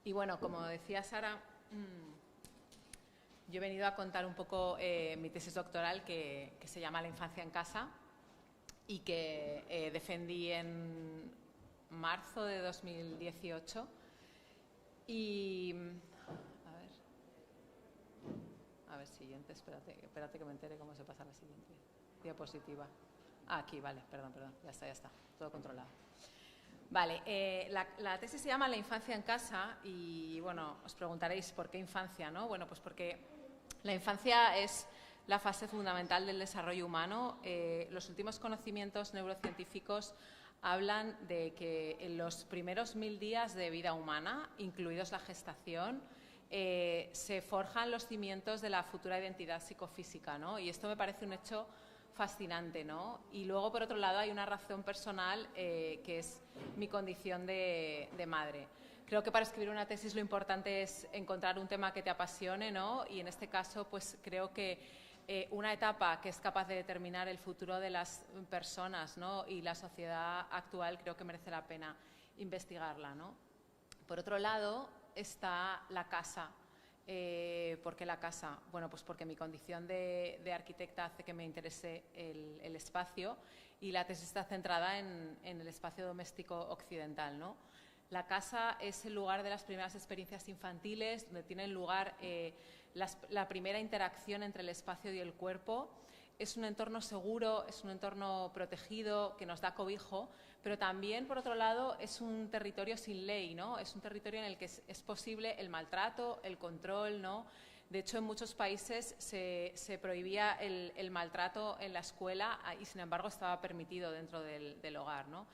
Y bueno, como decía Sara, yo he venido a contar un poco mi tesis doctoral que se llama La infancia en casa y que defendí en marzo de 2018. Y a ver, siguiente, espérate que me entere cómo se pasa la siguiente diapositiva. Ah, aquí, vale, perdón, ya está, todo controlado. Vale, la tesis se llama La infancia en casa y, bueno, os preguntaréis por qué infancia, ¿no? Bueno, pues porque la infancia es la fase fundamental del desarrollo humano. Los últimos conocimientos neurocientíficos hablan de que en los primeros 1000 días de vida humana, incluidos la gestación, se forjan los cimientos de la futura identidad psicofísica, ¿no? Y esto me parece un hecho fascinante, ¿no? Y luego, por otro lado, hay una razón personal que es mi condición de madre. Creo que para escribir una tesis lo importante es encontrar un tema que te apasione, ¿no? Y en este caso, pues creo que una etapa que es capaz de determinar el futuro de las personas, ¿no? Y la sociedad actual, creo que merece la pena investigarla, ¿no? Por otro lado está la casa. ¿Por qué la casa? Bueno, pues porque mi condición de arquitecta hace que me interese el espacio y la tesis está centrada en el espacio doméstico occidental, ¿no? La casa es el lugar de las primeras experiencias infantiles, donde tiene lugar la primera interacción entre el espacio y el cuerpo. Es un entorno seguro, es un entorno protegido que nos da cobijo, pero también, por otro lado, es un territorio sin ley, ¿no? Es un territorio en el que es posible el maltrato, el control, ¿no? De hecho, en muchos países se prohibía el maltrato en la escuela y, sin embargo, estaba permitido dentro del hogar, ¿no?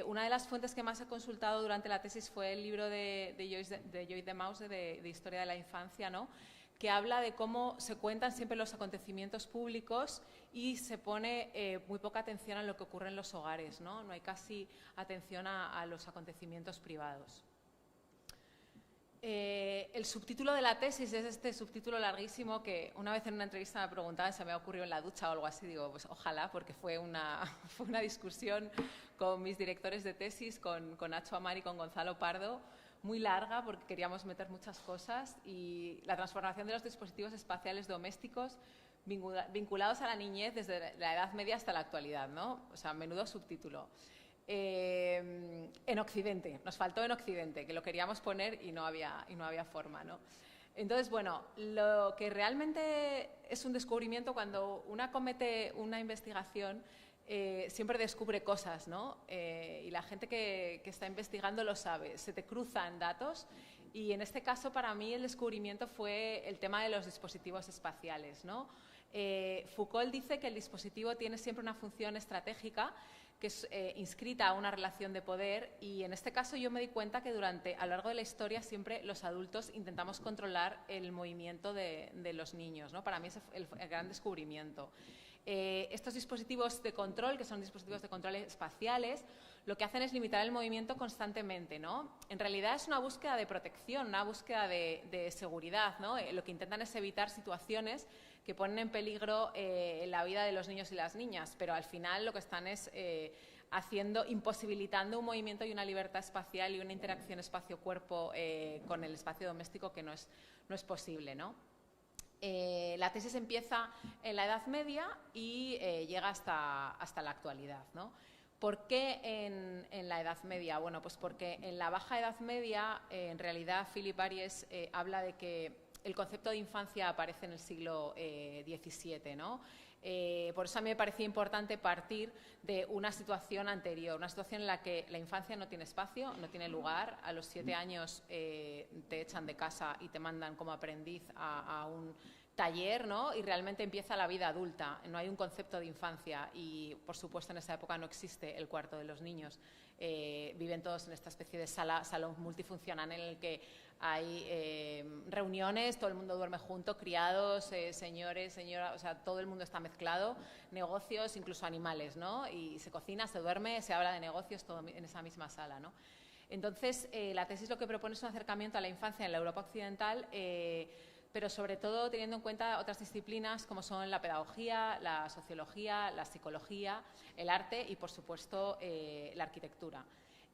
Una de las fuentes que más he consultado durante la tesis fue el libro de Joyce de Mause, de Historia de la Infancia, ¿no? Que habla de cómo se cuentan siempre los acontecimientos públicos y se pone muy poca atención a lo que ocurre en los hogares, ¿no? No hay casi atención a los acontecimientos privados. El subtítulo de la tesis es este subtítulo larguísimo que una vez en una entrevista me preguntaban si me había ocurrido en la ducha o algo así. Digo, pues ojalá, porque fue una discusión con mis directores de tesis, con Nacho Amar y con Gonzalo Pardo, muy larga porque queríamos meter muchas cosas y la transformación de los dispositivos espaciales domésticos vinculados a la niñez desde la Edad Media hasta la actualidad, ¿no? O sea, menudo subtítulo. En Occidente, nos faltó en Occidente, que lo queríamos poner y no había forma, ¿no? Entonces, bueno, lo que realmente es un descubrimiento cuando una comete una investigación, siempre descubre cosas, ¿no? Y la gente que está investigando lo sabe, se te cruzan datos y en este caso para mí el descubrimiento fue el tema de los dispositivos espaciales, ¿no? Foucault dice que el dispositivo tiene siempre una función estratégica que es inscrita a una relación de poder y en este caso yo me di cuenta que a lo largo de la historia siempre los adultos intentamos controlar el movimiento de los niños, ¿no? Para mí ese fue el gran descubrimiento. Estos dispositivos de control, que son dispositivos de control espaciales, lo que hacen es limitar el movimiento constantemente, ¿no? En realidad es una búsqueda de protección, una búsqueda de seguridad, ¿no? Lo que intentan es evitar situaciones que ponen en peligro la vida de los niños y las niñas, pero al final lo que están es imposibilitando un movimiento y una libertad espacial y una interacción espacio-cuerpo con el espacio doméstico que no es posible, ¿no? La tesis empieza en la Edad Media y llega hasta la actualidad, ¿no? ¿Por qué en la Edad Media? Bueno, pues porque en la Baja Edad Media, en realidad, Philip Aries habla de que el concepto de infancia aparece en el siglo XVII, ¿no? Por eso a mí me parecía importante partir de una situación anterior, una situación en la que la infancia no tiene espacio, no tiene lugar. A los 7 años te echan de casa y te mandan como aprendiz a un taller, ¿no? Y realmente empieza la vida adulta, no hay un concepto de infancia y, por supuesto, en esa época no existe el cuarto de los niños. Viven todos en esta especie de salón multifuncional en el que hay reuniones, todo el mundo duerme junto, criados, señores, señoras, o sea, todo el mundo está mezclado, negocios, incluso animales, ¿no? Y se cocina, se duerme, se habla de negocios, todo en esa misma sala, ¿no? Entonces, la tesis lo que propone es un acercamiento a la infancia en la Europa occidental, pero sobre todo teniendo en cuenta otras disciplinas como son la pedagogía, la sociología, la psicología, el arte y, por supuesto, la arquitectura.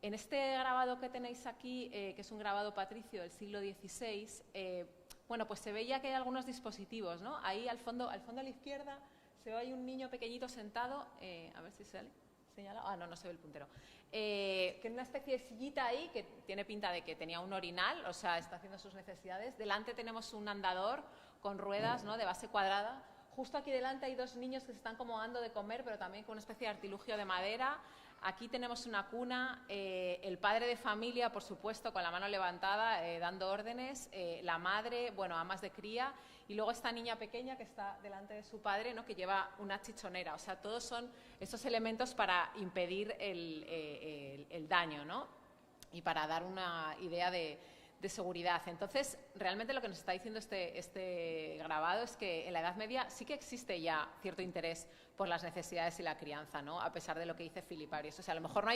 En este grabado que tenéis aquí, que es un grabado patricio del siglo XVI, bueno, pues se ve ya que hay algunos dispositivos, ¿no? Ahí al fondo a la izquierda se ve ahí un niño pequeñito sentado, a ver si sale, señalado, no se ve el puntero, que en una especie de sillita ahí, que tiene pinta de que tenía un orinal, o sea, está haciendo sus necesidades. Delante tenemos un andador con ruedas, ¿no?, de base cuadrada. Justo aquí delante hay dos niños que se están como dando de comer, pero también con una especie de artilugio de madera. Aquí tenemos una cuna, el padre de familia, por supuesto, con la mano levantada, dando órdenes, la madre, bueno, amas de cría, y luego esta niña pequeña que está delante de su padre, ¿no?, que lleva una chichonera. O sea, todos son esos elementos para impedir el daño, ¿no?, y para dar una idea de seguridad. Entonces, realmente lo que nos está diciendo este grabado es que en la Edad Media sí que existe ya cierto interés por las necesidades y la crianza, ¿no?, a pesar de lo que dice Filiparius. O sea, a lo mejor no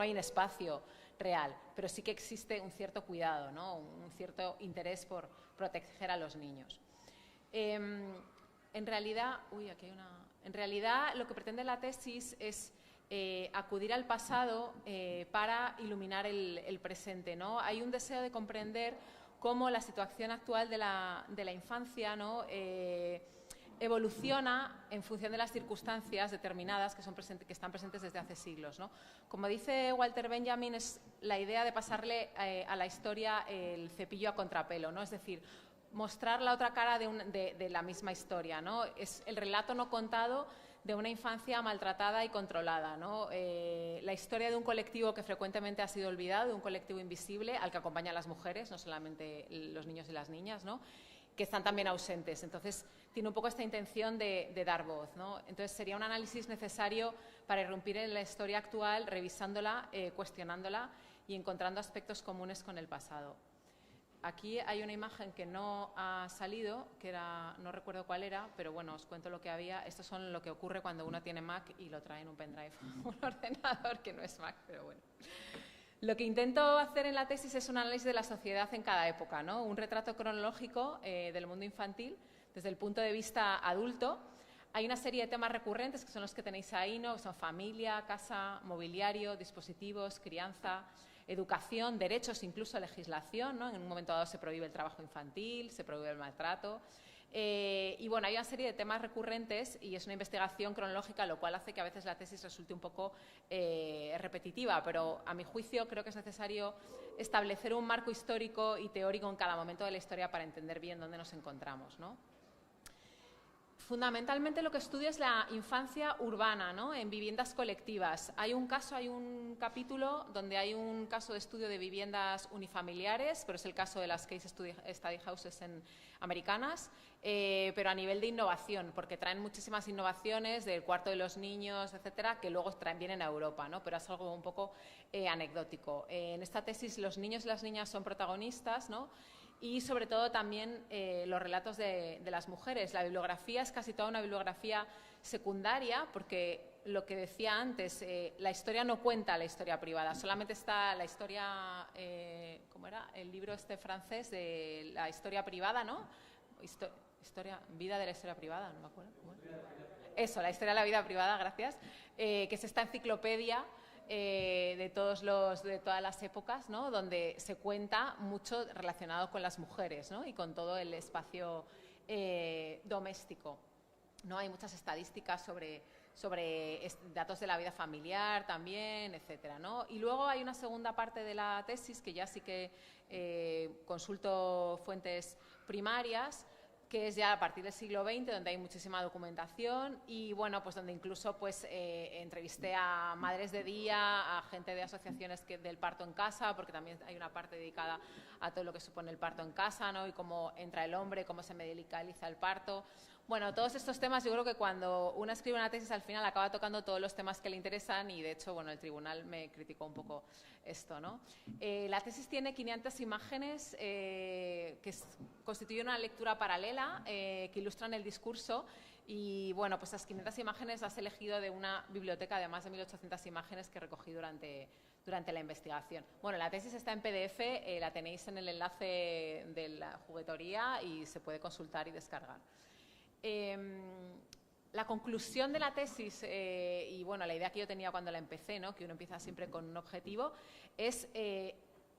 hay un espacio real, pero sí que existe un cierto cuidado, ¿no?, un cierto interés por proteger a los niños. En realidad, lo que pretende la tesis es acudir al pasado para iluminar el presente, ¿no? Hay un deseo de comprender cómo la situación actual de la infancia, ¿no?, evoluciona en función de las circunstancias determinadas que están presentes desde hace siglos, ¿no? Como dice Walter Benjamin, es la idea de pasarle a la historia el cepillo a contrapelo, ¿no? Es decir, mostrar la otra cara de la misma historia, ¿no? Es el relato no contado de una infancia maltratada y controlada, ¿no? La historia de un colectivo que frecuentemente ha sido olvidado, de un colectivo invisible al que acompañan las mujeres, no solamente los niños y las niñas, ¿no?, que están también ausentes. Entonces, tiene un poco esta intención de dar voz, ¿no? Entonces, sería un análisis necesario para irrumpir en la historia actual, revisándola, cuestionándola y encontrando aspectos comunes con el pasado. Aquí hay una imagen que no ha salido, que no recuerdo cuál era, pero bueno, os cuento lo que había. Esto son lo que ocurre cuando uno tiene Mac y lo trae en un pendrive, un ordenador que no es Mac, pero bueno. Lo que intento hacer en la tesis es un análisis de la sociedad en cada época, ¿no?, un retrato cronológico del mundo infantil desde el punto de vista adulto. Hay una serie de temas recurrentes que son los que tenéis ahí, ¿no?, son familia, casa, mobiliario, dispositivos, crianza, educación, derechos, incluso legislación, ¿no? En un momento dado se prohíbe el trabajo infantil, se prohíbe el maltrato. Y bueno, hay una serie de temas recurrentes y es una investigación cronológica, lo cual hace que a veces la tesis resulte un poco repetitiva, pero a mi juicio creo que es necesario establecer un marco histórico y teórico en cada momento de la historia para entender bien dónde nos encontramos, ¿no? Fundamentalmente lo que estudio es la infancia urbana, ¿no?, en viviendas colectivas. Hay un capítulo donde hay un caso de estudio de viviendas unifamiliares, pero es el caso de las Case Study Houses americanas, pero a nivel de innovación, porque traen muchísimas innovaciones del cuarto de los niños, etcétera, que luego vienen a Europa, ¿no?, pero es algo un poco anecdótico. En esta tesis los niños y las niñas son protagonistas, ¿no?, y sobre todo también los relatos de las mujeres. La bibliografía es casi toda una bibliografía secundaria, porque lo que decía antes, la historia no cuenta la historia privada, solamente está la historia, ¿cómo era? El libro este francés de la historia privada, ¿no? Vida de la historia privada, no me acuerdo. Eso, la historia de la vida privada, gracias, que es esta enciclopedia de todas las épocas, ¿no?, donde se cuenta mucho relacionado con las mujeres, ¿no?, y con todo el espacio doméstico, ¿no? Hay muchas estadísticas sobre datos de la vida familiar también, etcétera, ¿no? Y luego hay una segunda parte de la tesis que ya sí que consulto fuentes primarias, que es ya a partir del siglo XX, donde hay muchísima documentación y, bueno, pues donde incluso pues, entrevisté a madres de día, a gente de asociaciones del parto en casa, porque también hay una parte dedicada a todo lo que supone el parto en casa, ¿no?, y cómo entra el hombre, cómo se medicaliza el parto. Bueno, todos estos temas yo creo que cuando uno escribe una tesis al final acaba tocando todos los temas que le interesan y de hecho, bueno, el tribunal me criticó un poco esto, ¿no? La tesis tiene 500 imágenes que constituyen una lectura paralela que ilustran el discurso y, bueno, pues esas 500 imágenes las he elegido de una biblioteca de más de 1.800 imágenes que recogí durante la investigación. Bueno, la tesis está en PDF, la tenéis en el enlace de la juguetoría y se puede consultar y descargar. La conclusión de la tesis, y bueno, la idea que yo tenía cuando la empecé, ¿no?, que uno empieza siempre con un objetivo, es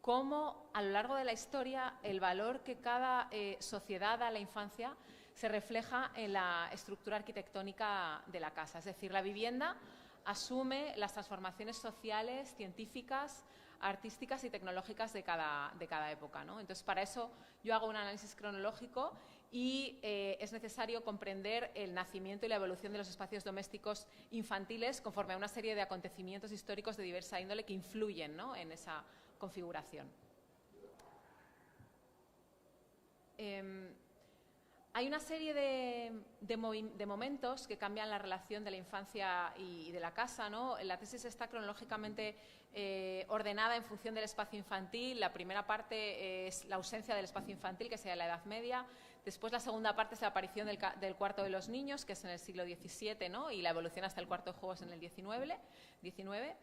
cómo a lo largo de la historia el valor que cada sociedad da a la infancia se refleja en la estructura arquitectónica de la casa. Es decir, la vivienda asume las transformaciones sociales, científicas, artísticas y tecnológicas de cada época, ¿no? Entonces, para eso yo hago un análisis cronológico y es necesario comprender el nacimiento y la evolución de los espacios domésticos infantiles conforme a una serie de acontecimientos históricos de diversa índole que influyen, ¿no?, en esa configuración. Hay una serie de momentos que cambian la relación de la infancia y de la casa, ¿no? La tesis está cronológicamente ordenada en función del espacio infantil. La primera parte es la ausencia del espacio infantil, que sería la Edad Media. Después la segunda parte es la aparición del cuarto de los niños, que es en el siglo XVII, ¿no?, y la evolución hasta el cuarto de juegos en el XIX.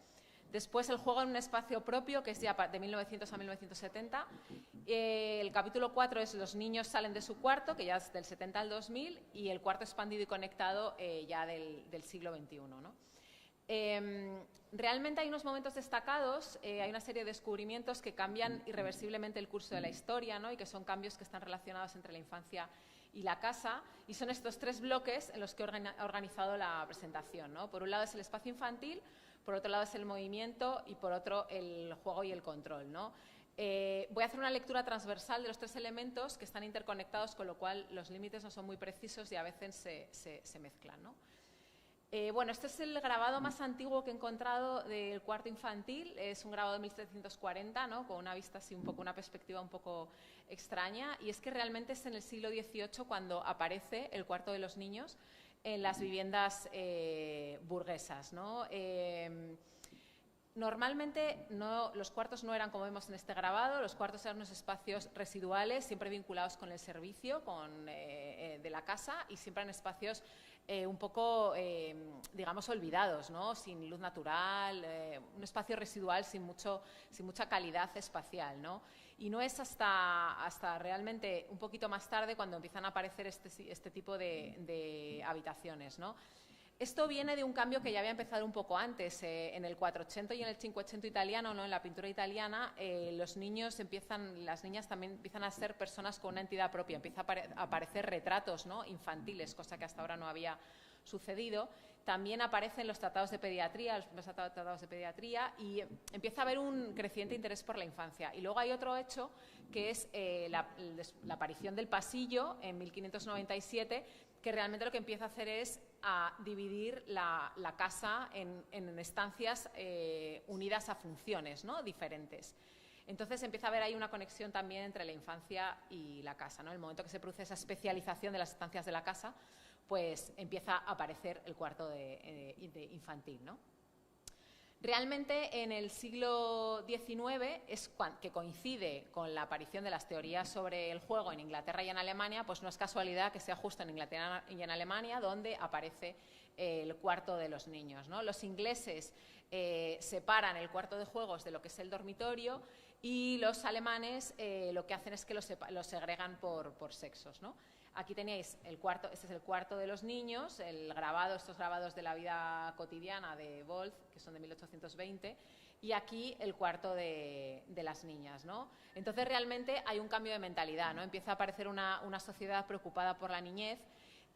Después el juego en un espacio propio, que es ya de 1900 a 1970. El capítulo 4 es los niños salen de su cuarto, que ya es del 70 al 2000, y el cuarto expandido y conectado ya del siglo XXI, ¿no? Realmente hay unos momentos destacados, hay una serie de descubrimientos que cambian irreversiblemente el curso de la historia, ¿no?, y que son cambios que están relacionados entre la infancia y la casa, y son estos tres bloques en los que he organizado la presentación, ¿no? Por un lado es el espacio infantil, por otro lado es el movimiento y por otro el juego y el control, ¿no? Voy a hacer una lectura transversal de los tres elementos que están interconectados, con lo cual los límites no son muy precisos y a veces se mezclan, ¿no? Bueno, este es el grabado más antiguo que he encontrado del cuarto infantil. Es un grabado de 1740, ¿no?, con una vista así un poco, una perspectiva un poco extraña, y es que realmente es en el siglo XVIII cuando aparece el cuarto de los niños en las viviendas burguesas, ¿no? Normalmente los cuartos no eran como vemos en este grabado. Los cuartos eran unos espacios residuales, siempre vinculados con el servicio de la casa, y siempre eran espacios un poco, digamos, olvidados, ¿no?, sin luz natural, un espacio residual sin mucha calidad espacial, ¿no? Y no es hasta realmente un poquito más tarde cuando empiezan a aparecer este tipo de habitaciones, ¿no? Esto viene de un cambio que ya había empezado un poco antes, en el 480 y en el 580 italiano, ¿no?, en la pintura italiana. Las niñas también empiezan a ser personas con una entidad propia, empiezan a aparecer retratos, ¿no?, infantiles, cosa que hasta ahora no había sucedido. También aparecen los tratados de pediatría, los primeros tratados de pediatría, y empieza a haber un creciente interés por la infancia. Y luego hay otro hecho, que es la aparición del pasillo en 1597, que realmente lo que empieza a hacer es a dividir la casa en estancias unidas a funciones, ¿no?, diferentes. Entonces empieza a haber ahí una conexión también entre la infancia y la casa, ¿no? En el momento que se produce esa especialización de las estancias de la casa, pues empieza a aparecer el cuarto de infantil, ¿no? Realmente en el siglo XIX, que coincide con la aparición de las teorías sobre el juego en Inglaterra y en Alemania, pues no es casualidad que sea justo en Inglaterra y en Alemania donde aparece el cuarto de los niños, ¿no? Los ingleses separan el cuarto de juegos de lo que es el dormitorio, y los alemanes lo que hacen es que los segregan por sexos, ¿no? Aquí tenéis el cuarto, este es el cuarto de los niños, estos grabados de la vida cotidiana de Wolf, que son de 1820, y aquí el cuarto de las niñas, ¿no? Entonces realmente hay un cambio de mentalidad, ¿no? Empieza a aparecer una sociedad preocupada por la niñez,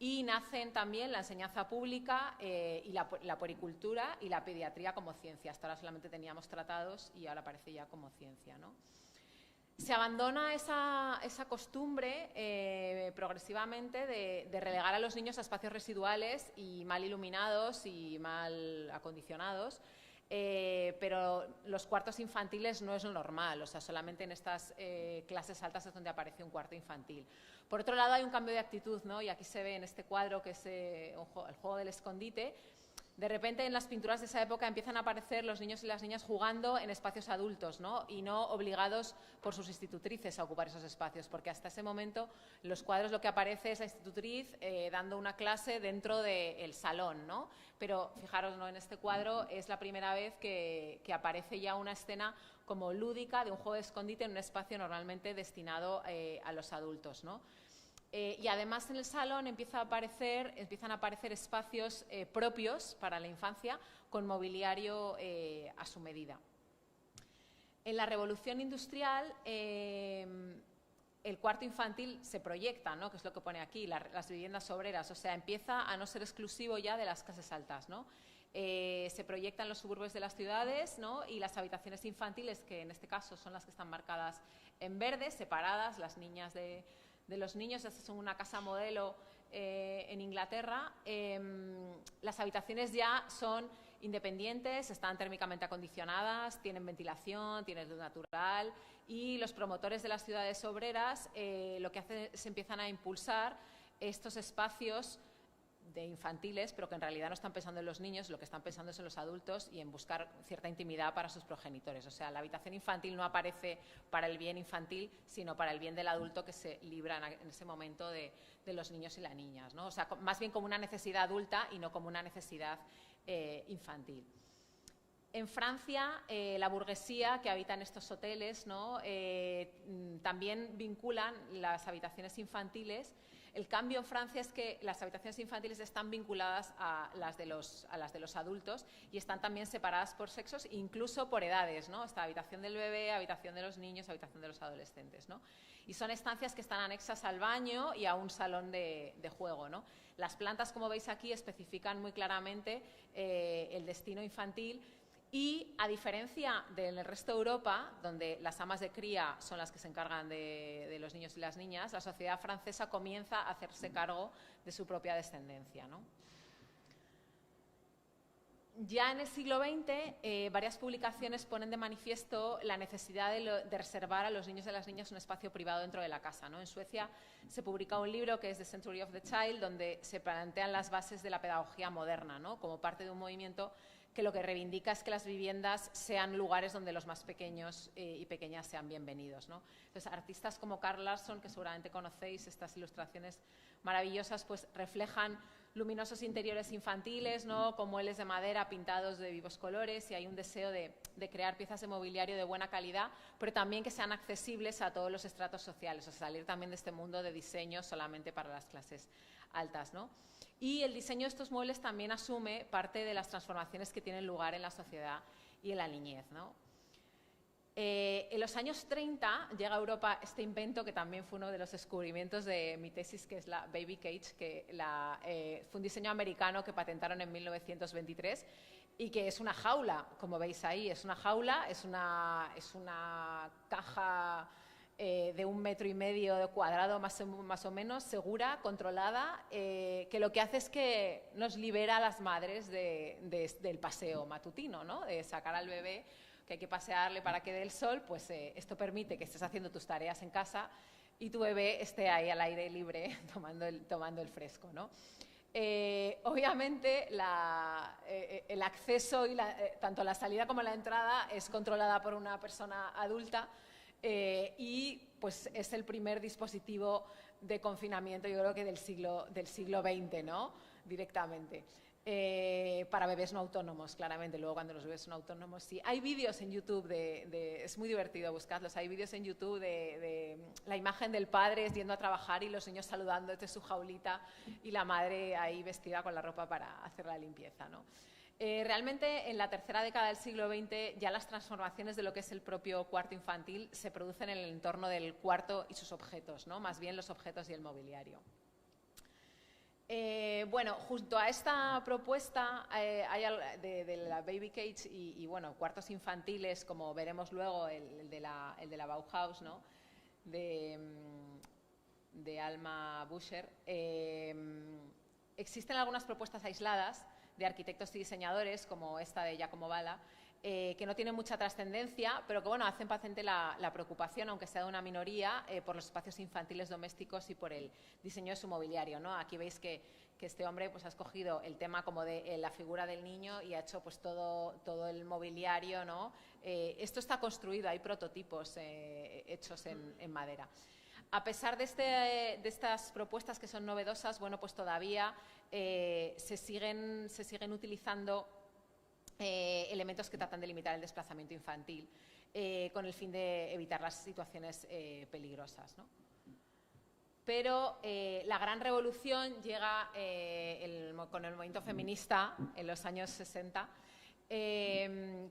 y nacen también la enseñanza pública y la puericultura y la pediatría como ciencia. Hasta ahora solamente teníamos tratados y ahora aparece ya como ciencia, ¿no? Se abandona esa costumbre progresivamente de relegar a los niños a espacios residuales y mal iluminados y mal acondicionados, pero los cuartos infantiles no es lo normal, o sea, solamente en estas clases altas es donde aparece un cuarto infantil. Por otro lado, hay un cambio de actitud, ¿no? Y aquí se ve en este cuadro, que es el juego del escondite. De repente, en las pinturas de esa época empiezan a aparecer los niños y las niñas jugando en espacios adultos, ¿no? Y no obligados por sus institutrices a ocupar esos espacios, porque hasta ese momento en los cuadros lo que aparece es la institutriz dando una clase dentro del salón, ¿no? Pero fijaros, ¿no?, en este cuadro es la primera vez que aparece ya una escena como lúdica de un juego de escondite en un espacio normalmente destinado a los adultos, ¿no? Y además en el salón empiezan a aparecer espacios propios para la infancia con mobiliario a su medida. En la revolución industrial el cuarto infantil se proyecta, ¿no? Que es lo que pone aquí, las viviendas obreras, o sea, empieza a no ser exclusivo ya de las clases altas, ¿no? Se proyectan los suburbios de las ciudades, ¿no? Y las habitaciones infantiles, que en este caso son las que están marcadas en verde, separadas, las niñas de los niños. Estas son una casa modelo en Inglaterra. Las habitaciones ya son independientes, están térmicamente acondicionadas, tienen ventilación, tienen luz natural, y los promotores de las ciudades obreras lo que hacen es empiezan a impulsar estos espacios de infantiles, pero que en realidad no están pensando en los niños, lo que están pensando es en los adultos y en buscar cierta intimidad para sus progenitores. O sea, la habitación infantil no aparece para el bien infantil, sino para el bien del adulto que se libra en ese momento de los niños y las niñas, ¿no? O sea, más bien como una necesidad adulta y no como una necesidad infantil. En Francia, la burguesía que habita en estos hoteles, ¿no? También vinculan las habitaciones infantiles. El cambio en Francia es que las habitaciones infantiles están vinculadas a las de los adultos y están también separadas por sexos, incluso por edades, ¿no? Está habitación del bebé, habitación de los niños, habitación de los adolescentes, ¿no? Y son estancias que están anexas al baño y a un salón de juego, ¿no? Las plantas, como veis aquí, especifican muy claramente el destino infantil. Y a diferencia del resto de Europa, donde las amas de cría son las que se encargan de los niños y las niñas, la sociedad francesa comienza a hacerse cargo de su propia descendencia, ¿no? Ya en el siglo XX, varias publicaciones ponen de manifiesto la necesidad de reservar a los niños y a las niñas un espacio privado dentro de la casa, ¿no? En Suecia se publica un libro que es The Century of the Child, donde se plantean las bases de la pedagogía moderna, ¿no? Como parte de un movimiento que lo que reivindica es que las viviendas sean lugares donde los más pequeños y pequeñas sean bienvenidos, ¿no? Entonces, artistas como Carl Larsson, que seguramente conocéis, estas ilustraciones maravillosas, pues reflejan luminosos interiores infantiles, ¿no? Con muebles de madera pintados de vivos colores, y hay un deseo de crear piezas de mobiliario de buena calidad, pero también que sean accesibles a todos los estratos sociales, o sea, salir también de este mundo de diseño solamente para las clases altas, ¿no? Y el diseño de estos muebles también asume parte de las transformaciones que tienen lugar en la sociedad y en la niñez, ¿no? En los años 30 llega a Europa este invento que también fue uno de los descubrimientos de mi tesis, que es la Baby Cage, que fue un diseño americano que patentaron en 1923 y que es una jaula, como veis ahí, es una jaula, es una caja de 1,5 metros de cuadrado más o menos, segura, controlada, que lo que hace es que nos libera a las madres del paseo matutino, ¿no? De sacar al bebé, que hay que pasearle para que dé el sol, pues esto permite que estés haciendo tus tareas en casa y tu bebé esté ahí al aire libre tomando el fresco, ¿no? Obviamente el acceso y tanto la salida como la entrada es controlada por una persona adulta, y pues es el primer dispositivo de confinamiento, yo creo que del siglo XX, ¿no? Directamente. Para bebés no autónomos, claramente. Luego, cuando los bebés son autónomos, sí. Hay vídeos en YouTube es muy divertido buscarlos. Hay vídeos en YouTube de la imagen del padre yendo a trabajar y los niños saludando desde su jaulita y la madre ahí vestida con la ropa para hacer la limpieza, ¿no? Realmente, en la tercera década del siglo XX, ya las transformaciones de lo que es el propio cuarto infantil se producen en el entorno del cuarto y sus objetos, ¿no? Más bien los objetos y el mobiliario. Bueno, junto a esta propuesta hay de la Baby Cage y bueno, cuartos infantiles, como veremos luego, el de la Bauhaus, ¿no? de Alma Buscher. Existen algunas propuestas aisladas de arquitectos y diseñadores, como esta de Giacomo Balla, que no tienen mucha trascendencia, pero que bueno, hacen patente la preocupación, aunque sea de una minoría, por los espacios infantiles domésticos y por el diseño de su mobiliario, ¿no? Aquí veis que este hombre pues, ha escogido el tema como de la figura del niño y ha hecho pues, todo el mobiliario, ¿no? Esto está construido, hay prototipos hechos en madera. A pesar de estas propuestas que son novedosas, bueno, pues todavía se siguen utilizando elementos que tratan de limitar el desplazamiento infantil con el fin de evitar las situaciones peligrosas, ¿no? pero la gran revolución llega con el movimiento feminista en los años 60,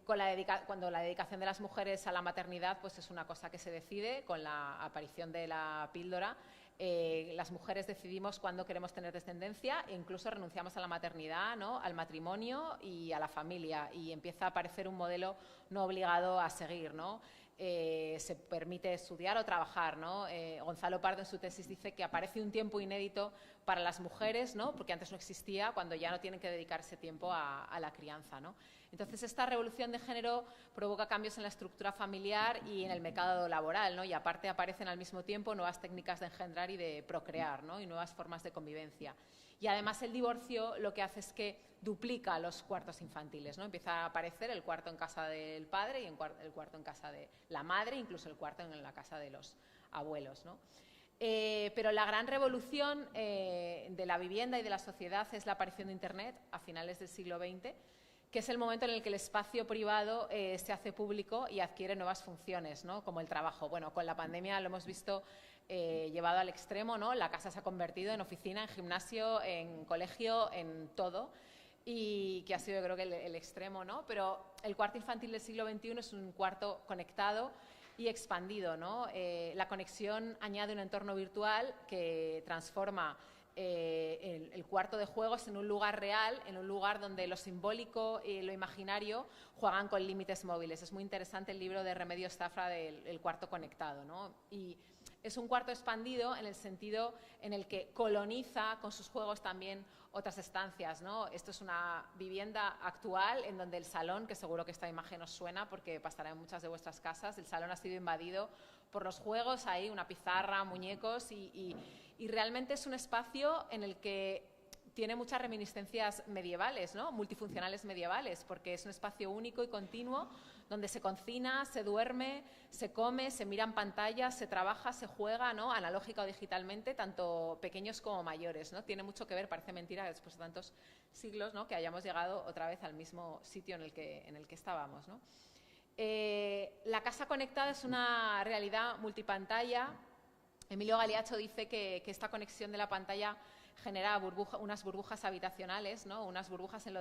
cuando la dedicación de las mujeres a la maternidad pues es una cosa que se decide con la aparición de la píldora. Las mujeres decidimos cuándo queremos tener descendencia e incluso renunciamos a la maternidad, ¿no?, al matrimonio y a la familia, y empieza a aparecer un modelo no obligado a seguir, ¿no? Se permite estudiar o trabajar, ¿no? Gonzalo Pardo en su tesis dice que aparece un tiempo inédito para las mujeres, ¿no?, porque antes no existía, cuando ya no tienen que dedicarse tiempo a la crianza, ¿no? Entonces, esta revolución de género provoca cambios en la estructura familiar y en el mercado laboral, ¿no? Y aparte aparecen al mismo tiempo nuevas técnicas de engendrar y de procrear, ¿no?, y nuevas formas de convivencia. Y además el divorcio lo que hace es que duplica los cuartos infantiles, ¿no? Empieza a aparecer el cuarto en casa del padre y el cuarto en casa de la madre, incluso el cuarto en la casa de los abuelos, ¿no? Pero la gran revolución de la vivienda y de la sociedad es la aparición de Internet a finales del siglo XX, que es el momento en el que el espacio privado se hace público y adquiere nuevas funciones, ¿no?, como el trabajo. Bueno, con la pandemia lo hemos visto llevado al extremo, ¿no? La casa se ha convertido en oficina, en gimnasio, en colegio, en todo, y que ha sido, creo que, el extremo, ¿no? Pero el cuarto infantil del siglo XXI es un cuarto conectado y expandido, ¿no? La conexión añade un entorno virtual que transforma el cuarto de juegos en un lugar real, en un lugar donde lo simbólico y lo imaginario juegan con límites móviles. Es muy interesante el libro de Remedios Zafra del cuarto conectado, ¿no? Y es un cuarto expandido en el sentido en el que coloniza con sus juegos también otras estancias, ¿no? Esto es una vivienda actual en donde el salón, que seguro que esta imagen os suena porque pasará en muchas de vuestras casas, el salón ha sido invadido por los juegos, hay una pizarra, muñecos y realmente es un espacio en el que tiene muchas reminiscencias medievales, ¿no?, multifuncionales medievales, porque es un espacio único y continuo donde se cocina, se duerme, se come, se miran pantallas, se trabaja, se juega, ¿no?, analógica o digitalmente, tanto pequeños como mayores, ¿no? Tiene mucho que ver, parece mentira que después de tantos siglos, ¿no?, que hayamos llegado otra vez al mismo sitio en el que estábamos, ¿no? La casa conectada es una realidad multipantalla. Emilio Galiacho dice que esta conexión de la pantalla genera unas burbujas habitacionales, ¿no?, unas burbujas en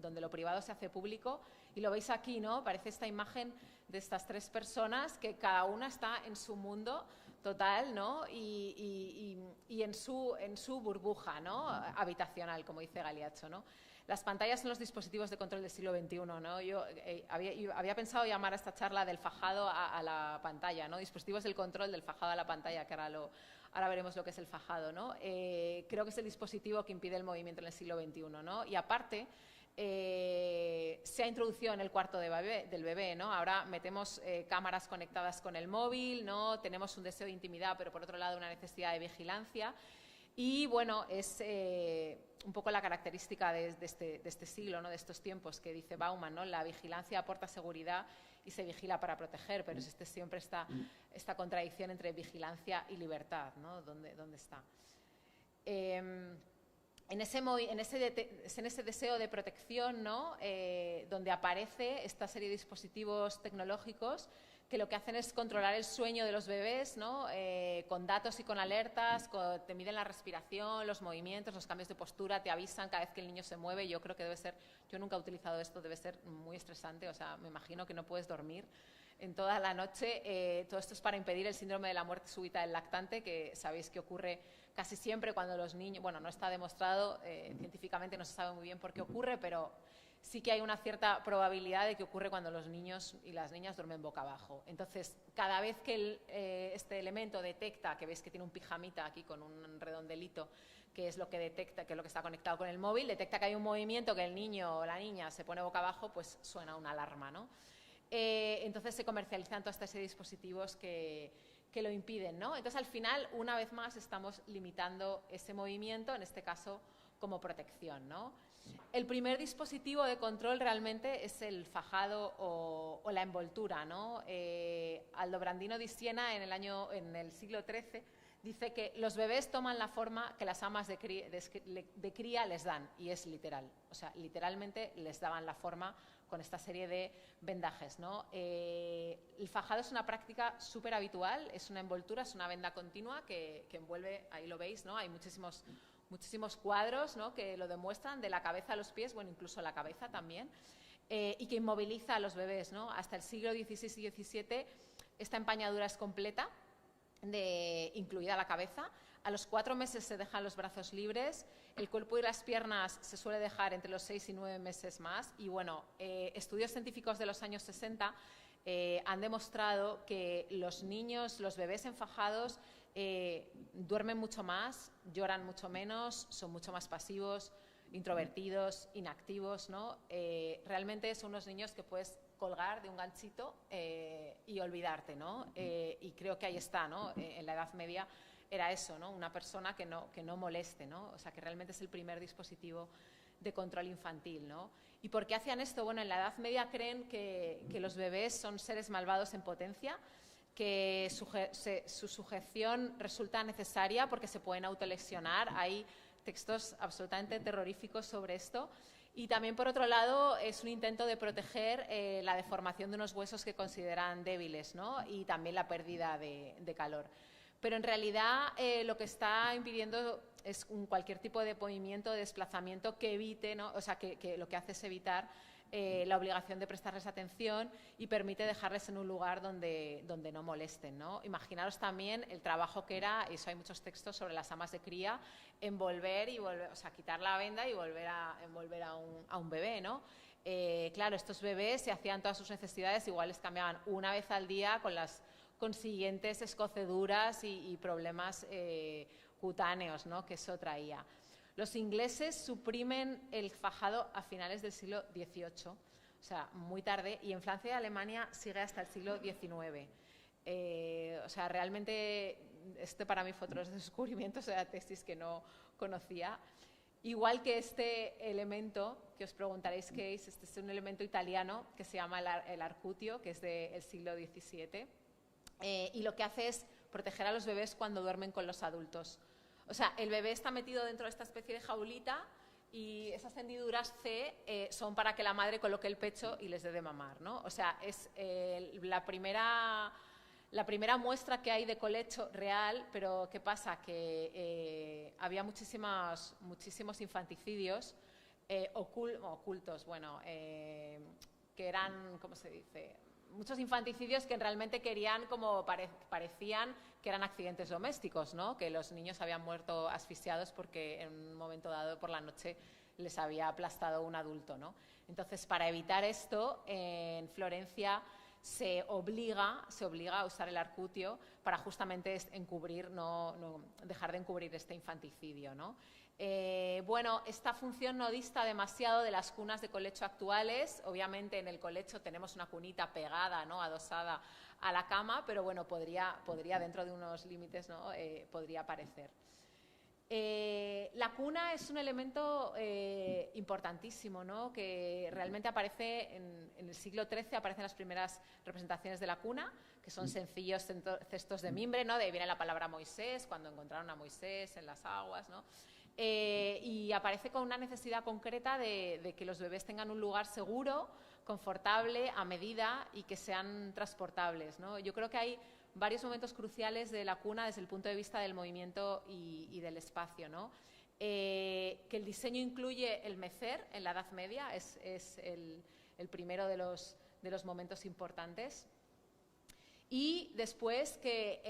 donde lo privado se hace público, y lo veis aquí, ¿no? Parece esta imagen de estas tres personas que cada una está en su mundo total, ¿no?, y en su burbuja, ¿no?, habitacional, como dice Galiacho, ¿no? Las pantallas son los dispositivos de control del siglo XXI, ¿no? Yo había pensado llamar a esta charla del fajado a la pantalla, ¿no? Dispositivos del control del fajado a la pantalla, que ahora veremos lo que es el fajado, ¿no? Creo que es el dispositivo que impide el movimiento en el siglo XXI, ¿no? Y aparte, se ha introducido en el cuarto del bebé, ¿no? Ahora metemos cámaras conectadas con el móvil, ¿no? Tenemos un deseo de intimidad, pero por otro lado una necesidad de vigilancia. Y bueno, es un poco la característica de este siglo, ¿no?, de estos tiempos, que dice Bauman, ¿no? La vigilancia aporta seguridad y se vigila para proteger, pero siempre esta contradicción entre vigilancia y libertad, ¿no? ¿Dónde está? En ese deseo de protección, ¿no?, donde aparece esta serie de dispositivos tecnológicos que lo que hacen es controlar el sueño de los bebés, ¿no?, con datos y con alertas, te miden la respiración, los movimientos, los cambios de postura, te avisan cada vez que el niño se mueve. Yo creo que debe ser, yo nunca he utilizado esto, debe ser muy estresante, o sea, me imagino que no puedes dormir en toda la noche. Todo esto es para impedir el síndrome de la muerte súbita del lactante, que sabéis que ocurre casi siempre cuando los niños, bueno, no está demostrado, científicamente no se sabe muy bien por qué ocurre, pero sí que hay una cierta probabilidad de que ocurre cuando los niños y las niñas duermen boca abajo. Entonces, cada vez que este elemento detecta, que veis que tiene un pijamita aquí con un redondelito, que es lo que detecta, que es lo que está conectado con el móvil, detecta que hay un movimiento, que el niño o la niña se pone boca abajo, pues suena una alarma, ¿no? Entonces se comercializan toda esta serie de dispositivos que lo impiden, ¿no? Entonces, al final, una vez más, estamos limitando ese movimiento, en este caso, como protección, ¿no? El primer dispositivo de control realmente es el fajado o la envoltura, ¿no? Aldobrandino di Siena, en el siglo XIII, dice que los bebés toman la forma que las amas de cría les dan, y es literal. O sea, literalmente les daban la forma con esta serie de vendajes, ¿no? El fajado es una práctica súper habitual, es una envoltura, es una venda continua que envuelve, ahí lo veis, ¿no? Hay muchísimos cuadros, ¿no?, que lo demuestran, de la cabeza a los pies, bueno, incluso la cabeza también, y que inmoviliza a los bebés, ¿no? Hasta el siglo XVI y XVII esta empañadura es completa, incluida la cabeza. A los 4 meses se dejan los brazos libres, el cuerpo y las piernas se suele dejar entre los 6 y 9 meses más. Y bueno, estudios científicos de los años 60 han demostrado que los niños, los bebés enfajados, duermen mucho más, lloran mucho menos, son mucho más pasivos, introvertidos, inactivos, ¿no? Realmente son unos niños que puedes colgar de un ganchito y olvidarte, ¿no? Y creo que ahí está, ¿no? En la Edad Media era eso, ¿no? Una persona que no moleste, ¿no? O sea, que realmente es el primer dispositivo de control infantil, ¿no? ¿Y por qué hacían esto? Bueno, en la Edad Media creen que los bebés son seres malvados en potencia, que su sujeción resulta necesaria porque se pueden autolesionar. Hay textos absolutamente terroríficos sobre esto. Y también, por otro lado, es un intento de proteger la deformación de unos huesos que consideran débiles, ¿no? Y también la pérdida de calor. Pero en realidad lo que está impidiendo es cualquier tipo de movimiento, de desplazamiento que evite, ¿no? O sea, que lo que hace es evitar la obligación de prestarles atención y permite dejarles en un lugar donde no molesten, ¿no? Imaginaros también el trabajo que era, eso hay muchos textos sobre las amas de cría, envolver y volver, o sea, quitar la venda y volver a envolver a un bebé, ¿no? Claro, estos bebés se hacían todas sus necesidades, igual les cambiaban una vez al día con las consiguientes escoceduras y problemas cutáneos, ¿no?, que eso traía. Los ingleses suprimen el fajado a finales del siglo XVIII, o sea, muy tarde, y en Francia y Alemania sigue hasta el siglo XIX. O sea, realmente este para mí fue otro descubrimiento de la tesis que no conocía. Igual que este elemento, que os preguntaréis qué es, este es un elemento italiano que se llama el arcutio, que es del siglo XVII. Y lo que hace es proteger a los bebés cuando duermen con los adultos. O sea, el bebé está metido dentro de esta especie de jaulita y esas hendiduras C son para que la madre coloque el pecho y les dé de mamar, ¿no? O sea, es la primera muestra que hay de colecho real, pero ¿qué pasa? Que había muchísimos infanticidios ocultos, bueno, que eran, ¿cómo se dice?, muchos infanticidios que realmente querían, como parecían que eran accidentes domésticos, ¿no? Que los niños habían muerto asfixiados porque en un momento dado por la noche les había aplastado un adulto, ¿no? Entonces, para evitar esto, en Florencia se obliga a usar el arcutio para justamente encubrir, no dejar de encubrir este infanticidio, ¿no? Bueno, esta función no dista demasiado de las cunas de colecho actuales. Obviamente en el colecho tenemos una cunita pegada, ¿no?, adosada a la cama, pero bueno, podría dentro de unos límites, ¿no?, podría aparecer. La cuna es un elemento importantísimo, ¿no?, que realmente aparece en el siglo XIII, aparecen las primeras representaciones de la cuna, que son sencillos cestos de mimbre, ¿no?, de ahí viene la palabra Moisés, cuando encontraron a Moisés en las aguas, ¿no? Y aparece con una necesidad concreta de que los bebés tengan un lugar seguro, confortable, a medida y que sean transportables, ¿no? Yo creo que hay varios momentos cruciales de la cuna desde el punto de vista del movimiento y del espacio, ¿no? Que el diseño incluye el mecer en la Edad Media, es el primero de los momentos importantes. Y después que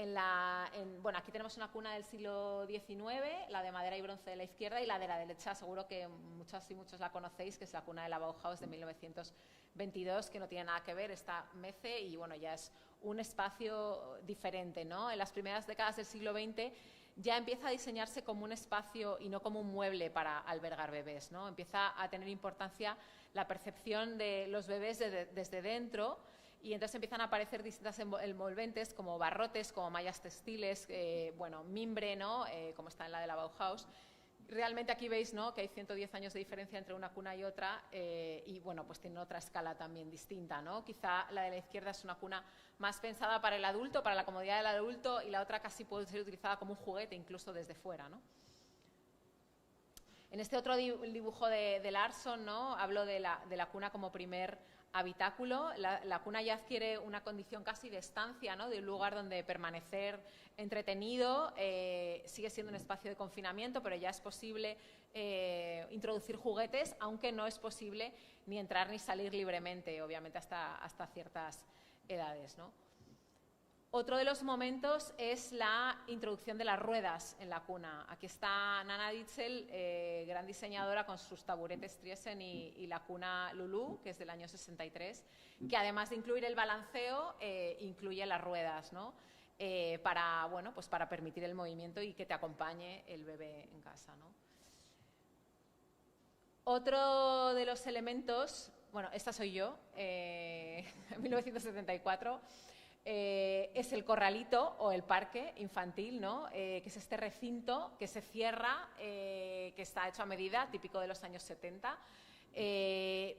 bueno, aquí tenemos una cuna del siglo XIX, la de madera y bronce de la izquierda, y la de la derecha seguro que muchas y muchos la conocéis, que es la cuna de la Bauhaus de 1922, que no tiene nada que ver, está mece y bueno, ya es un espacio diferente, ¿no? En las primeras décadas del siglo XX ya empieza a diseñarse como un espacio y no como un mueble para albergar bebés, ¿no? Empieza a tener importancia la percepción de los bebés desde dentro. Y entonces empiezan a aparecer distintas envolventes como barrotes, como mallas textiles, bueno, mimbre, ¿no?, como está en la de la Bauhaus. Realmente aquí veis, ¿no?, que hay 110 años de diferencia entre una cuna y otra y bueno, pues tiene otra escala también distinta, ¿no? Quizá la de la izquierda es una cuna más pensada para el adulto, para la comodidad del adulto, y la otra casi puede ser utilizada como un juguete incluso desde fuera, ¿no? En este otro dibujo de Larson, ¿no? Hablo de la cuna como primer habitáculo. La cuna ya adquiere una condición casi de estancia, ¿no? De un lugar donde permanecer entretenido. Sigue siendo un espacio de confinamiento, pero ya es posible introducir juguetes, aunque no es posible ni entrar ni salir libremente, obviamente hasta ciertas edades, ¿no? Otro de los momentos es la introducción de las ruedas en la cuna. Aquí está Nana Ditzel, gran diseñadora, con sus taburetes Triesen y la cuna Lulu, que es del año 63, que además de incluir el balanceo, incluye las ruedas, ¿no? Bueno, pues para permitir el movimiento y que te acompañe el bebé en casa, ¿no? Otro de los elementos, bueno, esta soy yo, en 1974, es el corralito o el parque infantil, ¿no? Que es este recinto que se cierra, que está hecho a medida, típico de los años 70,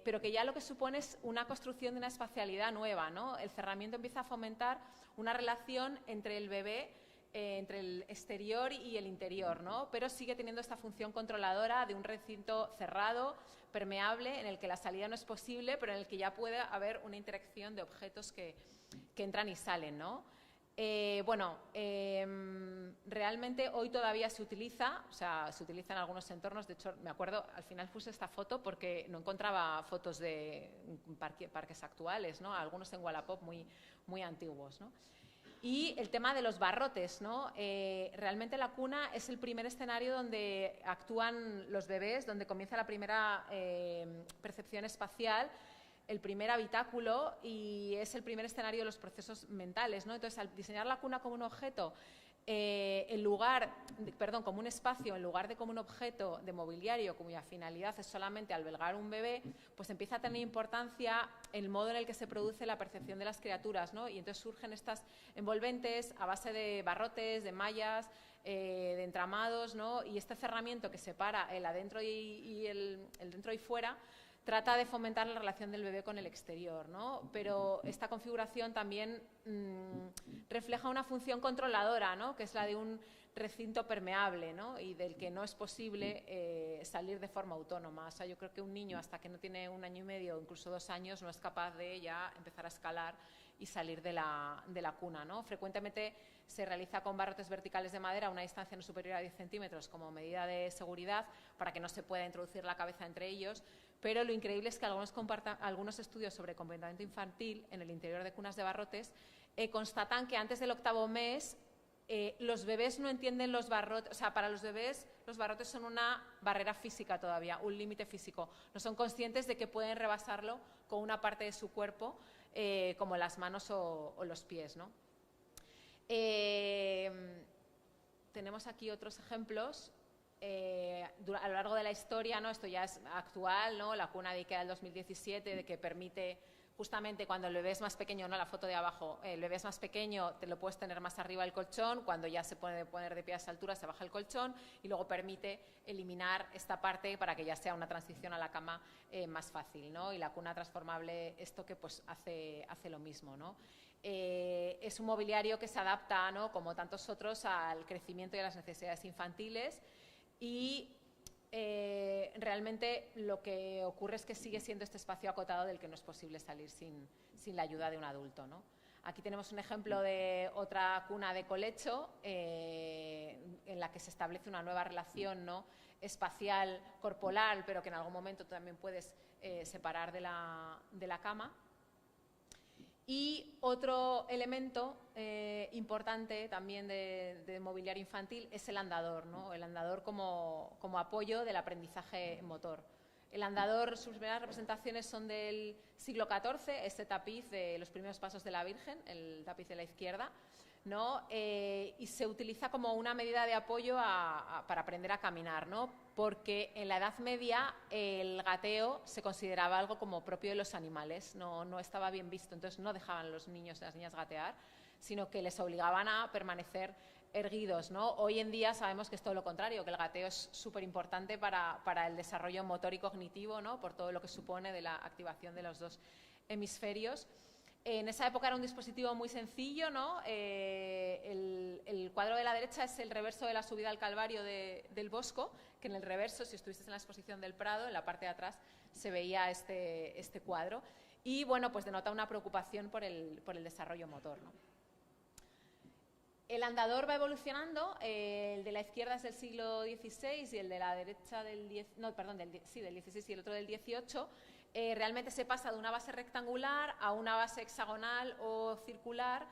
pero que ya lo que supone es una construcción de una espacialidad nueva, ¿no? El cerramiento empieza a fomentar una relación entre el bebé, entre el exterior y el interior, ¿no? Pero sigue teniendo esta función controladora de un recinto cerrado, permeable, en el que la salida no es posible, pero en el que ya puede haber una interacción de objetos que entran y salen, ¿no? Realmente hoy todavía se utiliza, o sea, se utiliza en algunos entornos. De hecho, me acuerdo, al final puse esta foto porque no encontraba fotos de parques actuales, ¿no? Algunos en Wallapop muy antiguos, ¿no? Y el tema de los barrotes, ¿no? Realmente la cuna es el primer escenario donde actúan los bebés, donde comienza la primera percepción espacial, el primer habitáculo, y es el primer escenario de los procesos mentales, ¿no? Entonces, al diseñar la cuna como un objeto, como un espacio en lugar de como un objeto de mobiliario cuya finalidad es solamente albergar un bebé, pues empieza a tener importancia el modo en el que se produce la percepción de las criaturas, ¿no? Y entonces surgen estas envolventes a base de barrotes, de mallas, de entramados, ¿no? Y este cerramiento que separa el adentro y el dentro y fuera trata de fomentar la relación del bebé con el exterior, ¿no? Pero esta configuración también refleja una función controladora, ¿no? Que es la de un recinto permeable, ¿no? Y del que no es posible salir de forma autónoma. O sea, yo creo que un niño, hasta que no tiene 1 año y medio o incluso 2 años, no es capaz de ya empezar a escalar y salir de la cuna, ¿no? Frecuentemente se realiza con barrotes verticales de madera a una distancia no superior a 10 centímetros como medida de seguridad para que no se pueda introducir la cabeza entre ellos. Pero lo increíble es que algunos estudios sobre comportamiento infantil en el interior de cunas de barrotes constatan que antes del 8º mes los bebés no entienden los barrotes. O sea, para los bebés los barrotes son una barrera física todavía, un límite físico. No son conscientes de que pueden rebasarlo con una parte de su cuerpo, como las manos o los pies, ¿no? Tenemos aquí otros ejemplos. A lo largo de la historia, ¿no? Esto ya es actual, ¿no? La cuna de IKEA del 2017, de que permite justamente cuando el bebé es más pequeño, ¿no? La foto de abajo, el bebé es más pequeño, te lo puedes tener más arriba del colchón, cuando ya se puede poner de pie a esa altura se baja el colchón y luego permite eliminar esta parte para que ya sea una transición a la cama más fácil, ¿no? Y la cuna transformable, esto que pues hace lo mismo, ¿no? Es un mobiliario que se adapta, ¿no? Como tantos otros, al crecimiento y a las necesidades infantiles. Y realmente lo que ocurre es que sigue siendo este espacio acotado del que no es posible salir sin la ayuda de un adulto, ¿no? Aquí tenemos un ejemplo de otra cuna de colecho en la que se establece una nueva relación, ¿no? Espacial, corporal, pero que en algún momento también puedes separar de la cama. Y otro elemento importante también de mobiliario infantil es el andador, ¿no? El andador como apoyo del aprendizaje motor. El andador, sus primeras representaciones son del siglo XIV, este tapiz de los primeros pasos de la Virgen, el tapiz de la izquierda, ¿no? Y se utiliza como una medida de apoyo para aprender a caminar, ¿no? Porque en la Edad Media el gateo se consideraba algo como propio de los animales, no estaba bien visto, entonces no dejaban los niños y las niñas gatear, sino que les obligaban a permanecer erguidos, ¿no? Hoy en día sabemos que es todo lo contrario, que el gateo es súper importante para el desarrollo motor y cognitivo, ¿no? Por todo lo que supone de la activación de los dos hemisferios. En esa época era un dispositivo muy sencillo, ¿no? El cuadro de la derecha es el reverso de la subida al Calvario del Bosco, que en el reverso, si estuviste en la exposición del Prado, en la parte de atrás se veía este cuadro. Y bueno, pues denota una preocupación por el desarrollo motor, ¿no? El andador va evolucionando, el de la izquierda es del siglo XVI y el de la derecha del XVI y el otro del XVIII. Realmente se pasa de una base rectangular a una base hexagonal o circular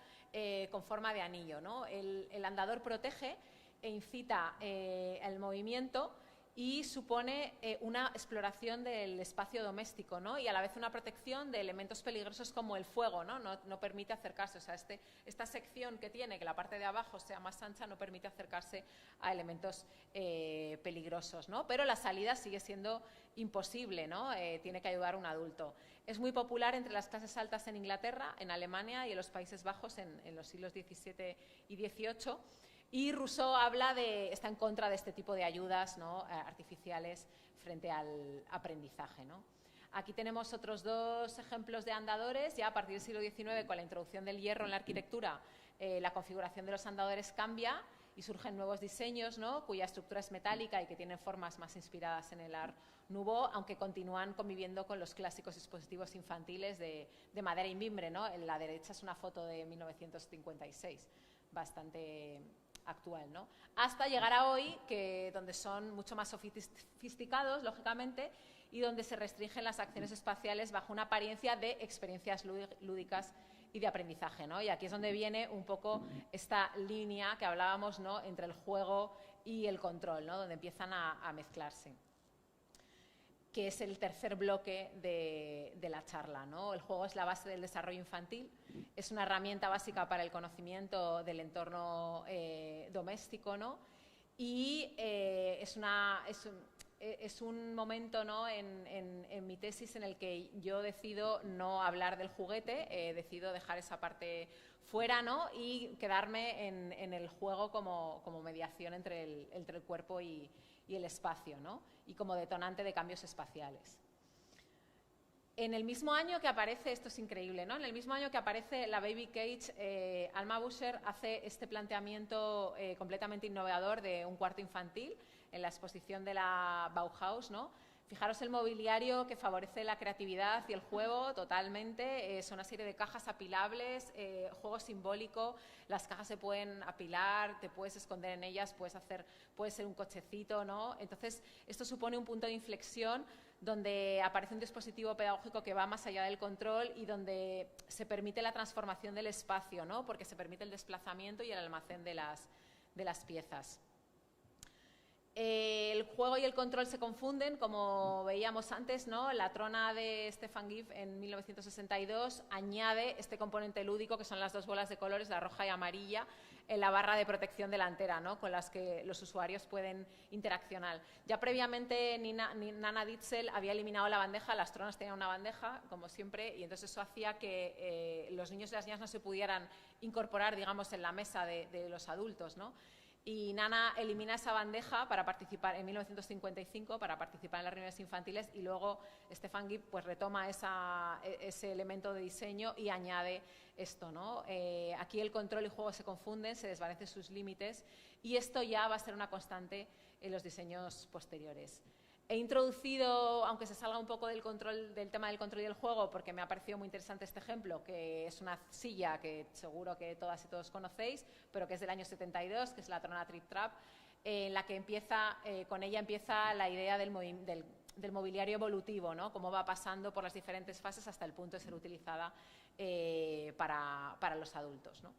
con forma de anillo, ¿no? El andador protege e incita el movimiento y supone una exploración del espacio doméstico, ¿no? Y a la vez una protección de elementos peligrosos como el fuego, ¿no? No permite acercarse, o sea, esta sección que tiene, que la parte de abajo sea más ancha, no permite acercarse a elementos peligrosos, ¿no? Pero la salida sigue siendo imposible, ¿no? Tiene que ayudar un adulto. Es muy popular entre las clases altas en Inglaterra, en Alemania y en los Países Bajos en los siglos XVII y XVIII. Y Rousseau está en contra de este tipo de ayudas, ¿no? Artificiales frente al aprendizaje, ¿no? Aquí tenemos otros dos ejemplos de andadores. Ya a partir del siglo XIX, con la introducción del hierro en la arquitectura, la configuración de los andadores cambia y surgen nuevos diseños, ¿no? Cuya estructura es metálica y que tienen formas más inspiradas en el Art Nouveau, aunque continúan conviviendo con los clásicos dispositivos infantiles de madera y mimbre, ¿no? En la derecha es una foto de 1956, bastante actual, ¿no? Hasta llegar a hoy, donde son mucho más sofisticados, lógicamente, y donde se restringen las acciones espaciales bajo una apariencia de experiencias lúdicas y de aprendizaje, ¿no? Y aquí es donde viene un poco esta línea que hablábamos, ¿no? Entre el juego y el control, ¿no? Donde empiezan a mezclarse, que es el tercer bloque de la charla, ¿no? El juego es la base del desarrollo infantil, es una herramienta básica para el conocimiento del entorno doméstico, ¿no? Y es un momento, ¿no? en mi tesis en el que yo decido no hablar del juguete, decido dejar esa parte fuera, ¿no? Y quedarme en el juego como mediación entre el cuerpo y el espacio, ¿no? Y como detonante de cambios espaciales. En el mismo año que aparece, esto es increíble, ¿no? En el mismo año que aparece la Baby Cage, Alma Buscher hace este planteamiento completamente innovador de un cuarto infantil en la exposición de la Bauhaus, ¿no? Fijaros el mobiliario que favorece la creatividad y el juego totalmente. Son una serie de cajas apilables, juego simbólico. Las cajas se pueden apilar, te puedes esconder en ellas, puede ser un cochecito, ¿no? Entonces, esto supone un punto de inflexión donde aparece un dispositivo pedagógico que va más allá del control y donde se permite la transformación del espacio, ¿no? Porque se permite el desplazamiento y el almacén de las piezas. El juego y el control se confunden, como veíamos antes, ¿no? La trona de Stefan Giff en 1962 añade este componente lúdico, que son las dos bolas de colores, la roja y amarilla, en la barra de protección delantera, ¿no? Con las que los usuarios pueden interaccionar. Ya previamente Nana Ditzel había eliminado la bandeja, las tronas tenían una bandeja, como siempre, y entonces eso hacía que los niños y las niñas no se pudieran incorporar, digamos, en la mesa de los adultos, ¿no? Y Nana elimina esa bandeja para participar en 1955 para participar en las reuniones infantiles y luego Stefan Giff pues retoma ese elemento de diseño y añade esto, ¿no? Aquí el control y juego se confunden, se desvanecen sus límites y esto ya va a ser una constante en los diseños posteriores. He introducido, aunque se salga un poco del tema del control y del juego, porque me ha parecido muy interesante este ejemplo, que es una silla que seguro que todas y todos conocéis, pero que es del año 72, que es la trona Trip Trap, en la que con ella empieza la idea del mobiliario evolutivo, ¿no? Cómo va pasando por las diferentes fases hasta el punto de ser utilizada para los adultos, ¿no?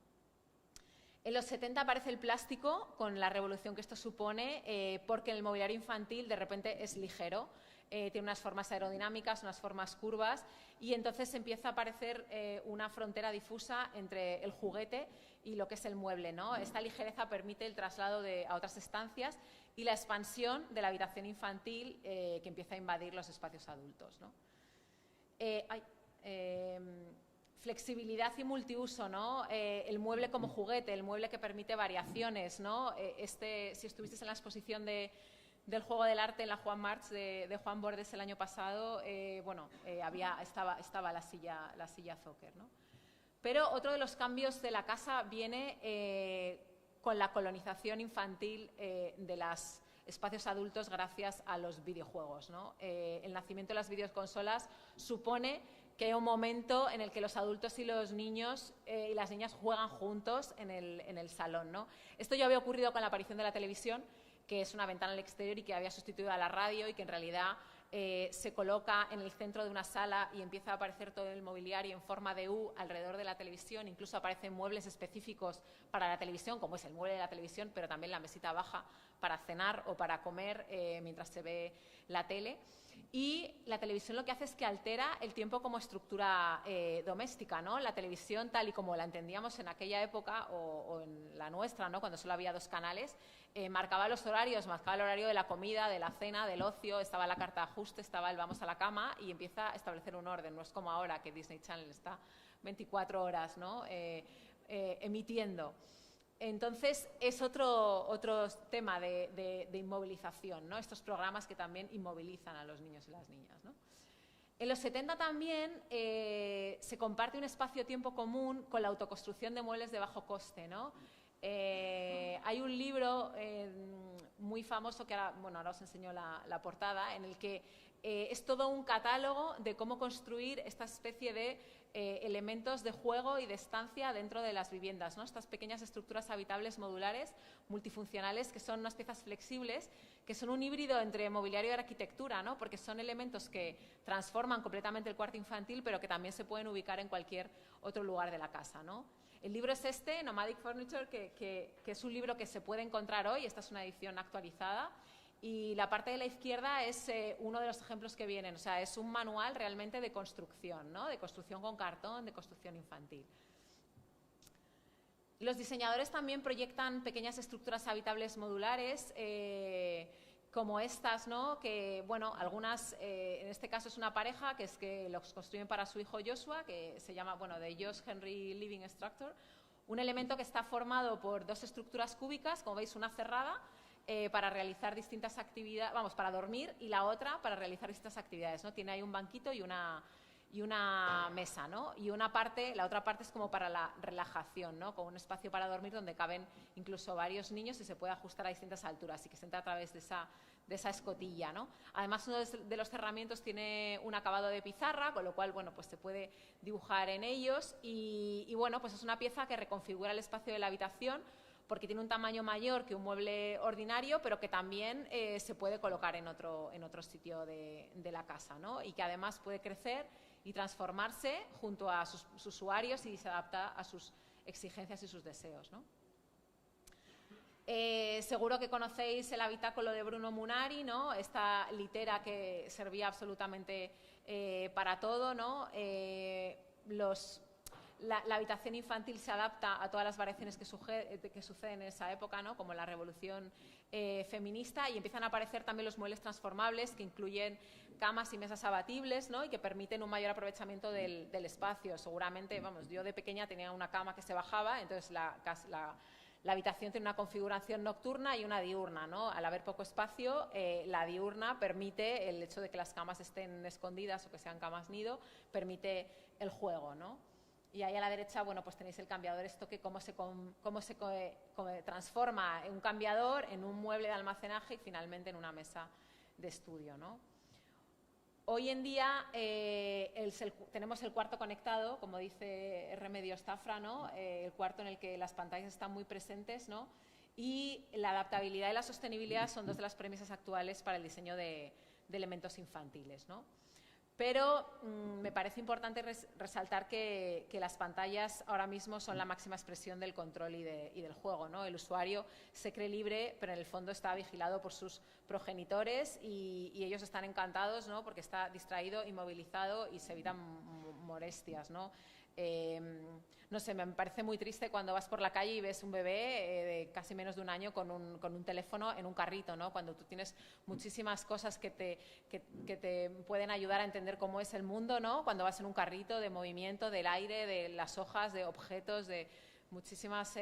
En los 70 aparece el plástico, con la revolución que esto supone, porque el mobiliario infantil de repente es ligero, tiene unas formas aerodinámicas, unas formas curvas, y entonces empieza a aparecer una frontera difusa entre el juguete y lo que es el mueble, ¿no? Esta ligereza permite el traslado a otras estancias y la expansión de la habitación infantil que empieza a invadir los espacios adultos, ¿no? Flexibilidad y multiuso, ¿no? El mueble como juguete, el mueble que permite variaciones, ¿no? Si estuvisteis en la exposición del Juego del Arte en la Juan March de Juan Bordes el año pasado, estaba la silla Zocker, ¿no? Pero otro de los cambios de la casa viene con la colonización infantil de los espacios adultos gracias a los videojuegos, ¿no? El nacimiento de las videoconsolas supone que hay un momento en el que los adultos y los niños y las niñas juegan juntos en el salón, ¿no? Esto ya había ocurrido con la aparición de la televisión, que es una ventana al exterior y que había sustituido a la radio y que en realidad se coloca en el centro de una sala y empieza a aparecer todo el mobiliario en forma de U alrededor de la televisión. Incluso aparecen muebles específicos para la televisión, como es el mueble de la televisión, pero también la mesita baja para cenar o para comer mientras se ve la tele. Y la televisión lo que hace es que altera el tiempo como estructura doméstica, ¿no? La televisión, tal y como la entendíamos en aquella época o en la nuestra, ¿no? Cuando solo había 2 canales, marcaba los horarios, marcaba el horario de la comida, de la cena, del ocio, estaba la carta de ajuste, estaba el vamos a la cama y empieza a establecer un orden. No es como ahora que Disney Channel está 24 horas, ¿no? Emitiendo. Entonces, es otro tema de inmovilización, ¿no? Estos programas que también inmovilizan a los niños y las niñas, ¿no? En los 70 también se comparte un espacio-tiempo común con la autoconstrucción de muebles de bajo coste, ¿no? Hay un libro muy famoso que ahora os enseño la portada, en el que es todo un catálogo de cómo construir esta especie de elementos de juego y de estancia dentro de las viviendas, ¿no? Estas pequeñas estructuras habitables modulares, multifuncionales, que son unas piezas flexibles, que son un híbrido entre mobiliario y arquitectura, ¿no? Porque son elementos que transforman completamente el cuarto infantil, pero que también se pueden ubicar en cualquier otro lugar de la casa, ¿no? El libro es este, Nomadic Furniture, que es un libro que se puede encontrar hoy. Esta es una edición actualizada. Y la parte de la izquierda es uno de los ejemplos que vienen. O sea, es un manual realmente de construcción, ¿no? De construcción con cartón, de construcción infantil. Los diseñadores también proyectan pequeñas estructuras habitables modulares, como estas, ¿no? Que, bueno, algunas, en este caso es una pareja que los construyen para su hijo Joshua, que se llama, bueno, de Josh Henry Living Structure, un elemento que está formado por 2 estructuras cúbicas, como veis, una cerrada, para realizar distintas actividades, vamos, para dormir, y la otra para realizar distintas actividades, ¿no? Tiene ahí un banquito y una mesa, ¿no? Y la otra parte es como para la relajación, ¿no? Con un espacio para dormir donde caben incluso varios niños y se puede ajustar a distintas alturas y que se entra a través de esa escotilla, ¿no? Además, uno de los cerramientos tiene un acabado de pizarra, con lo cual, bueno, pues se puede dibujar en ellos y bueno, pues es una pieza que reconfigura el espacio de la habitación porque tiene un tamaño mayor que un mueble ordinario, pero que también se puede colocar en otro sitio de la casa, ¿no? Y que además puede crecer y transformarse junto a sus usuarios y se adapta a sus exigencias y sus deseos, ¿no? Seguro que conocéis el habitáculo de Bruno Munari, ¿no? Esta litera que servía absolutamente para todo, ¿no? La habitación infantil se adapta a todas las variaciones que suceden en esa época, ¿no? Como la revolución feminista, y empiezan a aparecer también los muebles transformables que incluyen camas y mesas abatibles, ¿no? Y que permiten un mayor aprovechamiento del espacio. Seguramente, vamos, yo de pequeña tenía una cama que se bajaba, entonces la habitación tiene una configuración nocturna y una diurna, ¿no? Al haber poco espacio, la diurna permite, el hecho de que las camas estén escondidas o que sean camas nido, permite el juego, ¿no? Y ahí a la derecha, bueno, pues tenéis el cambiador, esto que cómo se transforma un cambiador en un mueble de almacenaje y finalmente en una mesa de estudio, ¿no? Hoy en día tenemos el cuarto conectado, como dice Remedios Zafra, ¿no? El cuarto en el que las pantallas están muy presentes, ¿no? Y la adaptabilidad y la sostenibilidad son 2 de las premisas actuales para el diseño de elementos infantiles, ¿no? Pero me parece importante resaltar que las pantallas ahora mismo son la máxima expresión del control y del juego, ¿no? El usuario se cree libre, pero en el fondo está vigilado por sus progenitores y ellos están encantados, ¿no? Porque está distraído, inmovilizado y se evitan molestias, ¿no? No sé, me parece muy triste cuando vas por la calle y ves un bebé de casi menos de un año con un teléfono en un carrito, ¿no? Cuando tú tienes muchísimas cosas que te pueden ayudar a entender cómo es el mundo, ¿no? Cuando vas en un carrito de movimiento, del aire, de las hojas, de objetos, de muchísimas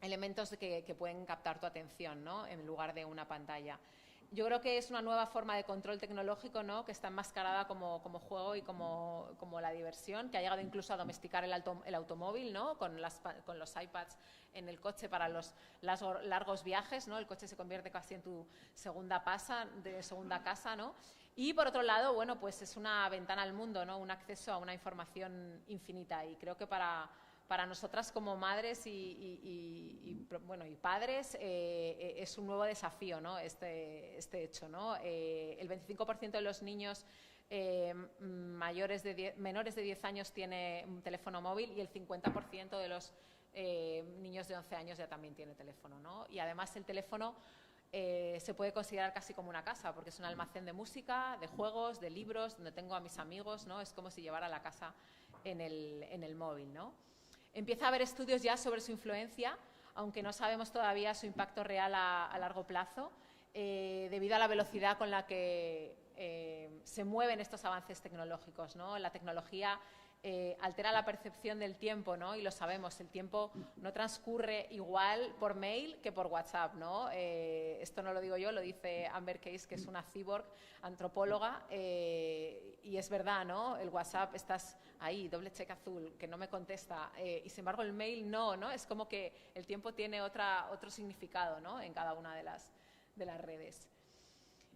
elementos que pueden captar tu atención, ¿no? En lugar de una pantalla. yo creo que es una nueva forma de control tecnológico, ¿no? Que está enmascarada como juego y como la diversión, que ha llegado incluso a domesticar el automóvil, ¿no? Con los iPads en el coche para los largos viajes, ¿no? El coche se convierte casi en tu segunda casa, ¿no? Y por otro lado, bueno, pues es una ventana al mundo, ¿no? Un acceso a una información infinita, y creo que para nosotras como madres y padres es un nuevo desafío, ¿no? este hecho, ¿no? El 25% de los niños menores de 10 años tiene un teléfono móvil, y el 50% de los niños de 11 años ya también tiene teléfono, ¿no? Y además el teléfono se puede considerar casi como una casa, porque es un almacén de música, de juegos, de libros, donde tengo a mis amigos, ¿no? Es como si llevara la casa en el móvil, ¿no? Empieza a haber estudios ya sobre su influencia, aunque no sabemos todavía su impacto real a largo plazo, debido a la velocidad con la que se mueven estos avances tecnológicos, ¿no? La tecnología altera la percepción del tiempo, ¿no? Y lo sabemos, el tiempo no transcurre igual por mail que por WhatsApp, ¿no? Esto no lo digo yo, lo dice Amber Case, que es una cyborg antropóloga, y es verdad, ¿no? El WhatsApp, estás ahí, doble check azul, que no me contesta, y sin embargo el mail no, es como que el tiempo tiene otro significado, ¿no? En cada una de las redes.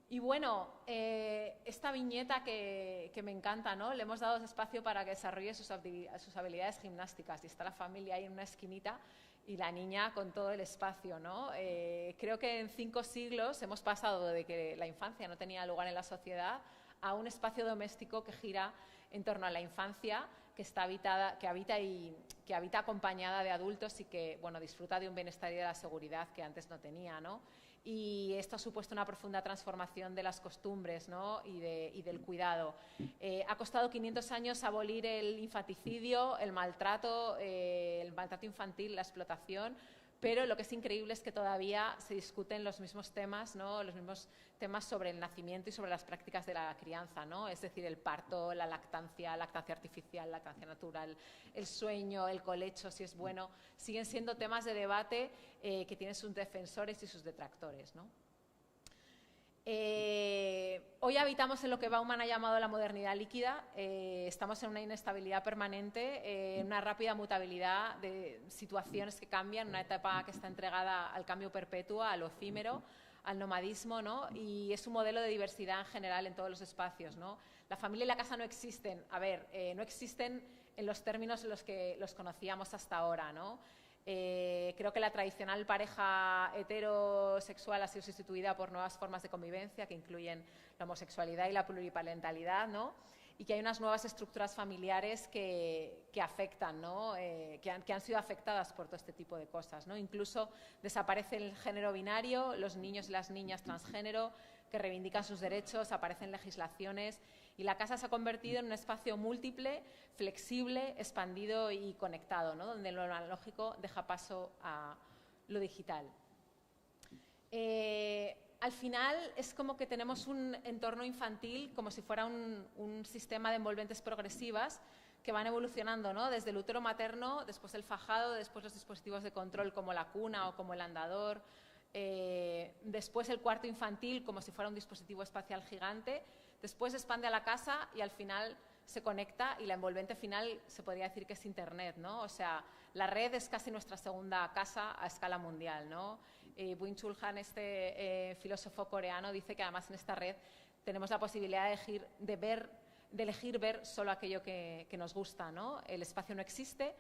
Y bueno, esta viñeta que me encanta, ¿no? Le hemos dado espacio para que desarrolle sus habilidades gimnásticas, y está la familia ahí en una esquinita y la niña con todo el espacio, ¿no? Creo que en 5 siglos hemos pasado de que la infancia no tenía lugar en la sociedad a un espacio doméstico que gira en torno a la infancia, que habita acompañada de adultos y que, bueno, disfruta de un bienestar y de la seguridad que antes no tenía, ¿no? Y esto ha supuesto una profunda transformación de las costumbres, ¿no? y del cuidado. Ha costado 500 años abolir el infanticidio, el maltrato infantil, la explotación, pero lo que es increíble es que todavía se discuten los mismos temas, ¿no? Los mismos temas sobre el nacimiento y sobre las prácticas de la crianza, ¿no? Es decir, el parto, la lactancia artificial, la lactancia natural, el sueño, el colecho, si es bueno, siguen siendo temas de debate que tienen sus defensores y sus detractores, ¿no? Hoy habitamos en lo que Bauman ha llamado la modernidad líquida. Estamos en una inestabilidad permanente, en una rápida mutabilidad de situaciones que cambian, una etapa que está entregada al cambio perpetuo, a lo efímero, al nomadismo, ¿no? Y es un modelo de diversidad en general en todos los espacios, ¿no? La familia y la casa no existen, no existen en los términos en los que los conocíamos hasta ahora, ¿no? Creo que la tradicional pareja heterosexual ha sido sustituida por nuevas formas de convivencia que incluyen la homosexualidad y la pluriparentalidad, ¿no? Y que hay unas nuevas estructuras familiares que afectan, ¿no? que han sido afectadas por todo este tipo de cosas, ¿no? Incluso desaparece el género binario, los niños y las niñas transgénero que reivindican sus derechos, aparecen legislaciones, y la casa se ha convertido en un espacio múltiple, flexible, expandido y conectado, ¿no? Donde lo analógico deja paso a lo digital. Al final es como que tenemos un entorno infantil como si fuera un sistema de envolventes progresivas que van evolucionando, ¿no? Desde el útero materno, después el fajado, después los dispositivos de control como la cuna o como el andador, después el cuarto infantil como si fuera un dispositivo espacial gigante, después se expande a la casa y al final se conecta, y la envolvente final se podría decir que es Internet, ¿no? O sea, la red es casi nuestra segunda casa a escala mundial, ¿no? Byung-Chul Han, filósofo coreano, dice que además en esta red tenemos la posibilidad de elegir ver solo aquello que nos gusta, ¿no? El espacio no existe,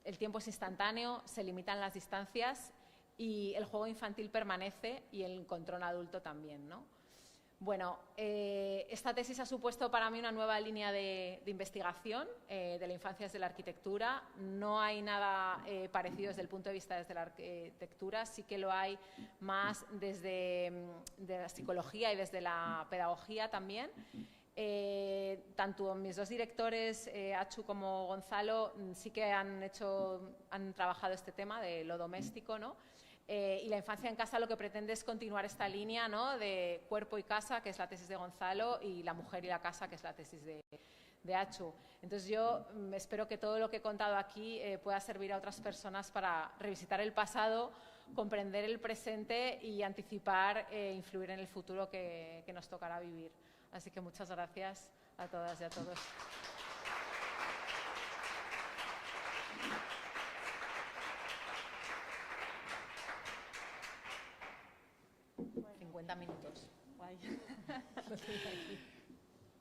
el tiempo es instantáneo, se limitan las distancias y el juego infantil permanece, y el control adulto también, ¿no? Bueno, esta tesis ha supuesto para mí una nueva línea de investigación de la infancia desde la arquitectura. No hay nada parecido desde el punto de vista desde la arquitectura, sí que lo hay más desde de la psicología y desde la pedagogía también. Tanto mis dos directores, Achu como Gonzalo, sí que han trabajado este tema de lo doméstico, ¿no? Y la infancia en casa lo que pretende es continuar esta línea, ¿no? De cuerpo y casa, que es la tesis de Gonzalo, y la mujer y la casa, que es la tesis de Achu. Entonces yo espero que todo lo que he contado aquí pueda servir a otras personas para revisitar el pasado comprender el presente y anticipar e influir en el futuro que nos tocará vivir. Así que muchas gracias a todas y a todos. Bueno. 50 minutos. Guay.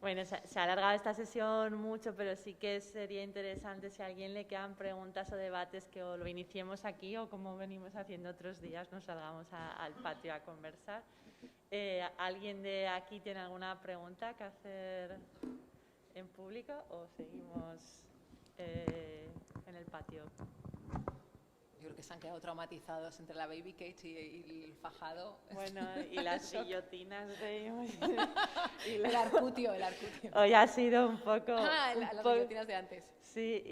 Bueno, se ha alargado esta sesión mucho, pero sí que sería interesante si a alguien le quedan preguntas o debates que o lo iniciemos aquí o como venimos haciendo otros días, nos salgamos al patio a conversar. ¿Alguien de aquí tiene alguna pregunta que hacer en público o seguimos en el patio? Yo creo que se han quedado traumatizados entre la baby cage y el fajado. Bueno, y las guillotinas de... El arcutio. Hoy ha sido un poco... las guillotinas de antes. Sí,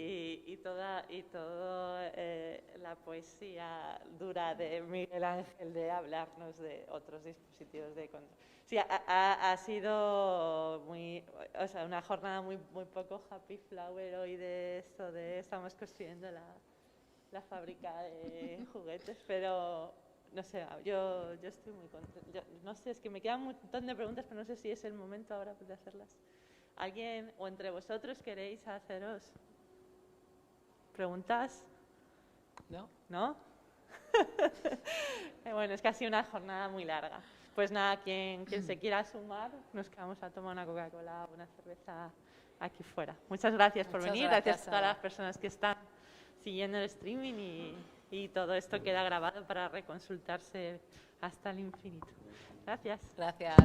y toda la poesía dura de Miguel Ángel de hablarnos de otros dispositivos de control. Sí, ha sido una jornada muy poco happy flower hoy de esto de estamos construyendo la fábrica de juguetes, pero no sé, yo estoy muy contenta. No sé, es que me quedan un montón de preguntas, pero no sé si es el momento ahora de hacerlas. ¿Alguien o entre vosotros queréis haceros preguntas? ¿No? ¿No? Bueno, es que ha sido una jornada muy larga. Pues nada, quien se quiera sumar, nos quedamos a tomar una Coca-Cola o una cerveza aquí fuera. Muchas gracias por venir, gracias a todas las personas que están siguiendo el streaming y todo esto queda grabado para reconsultarse hasta el infinito. Gracias. Gracias.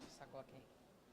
Saco aquí.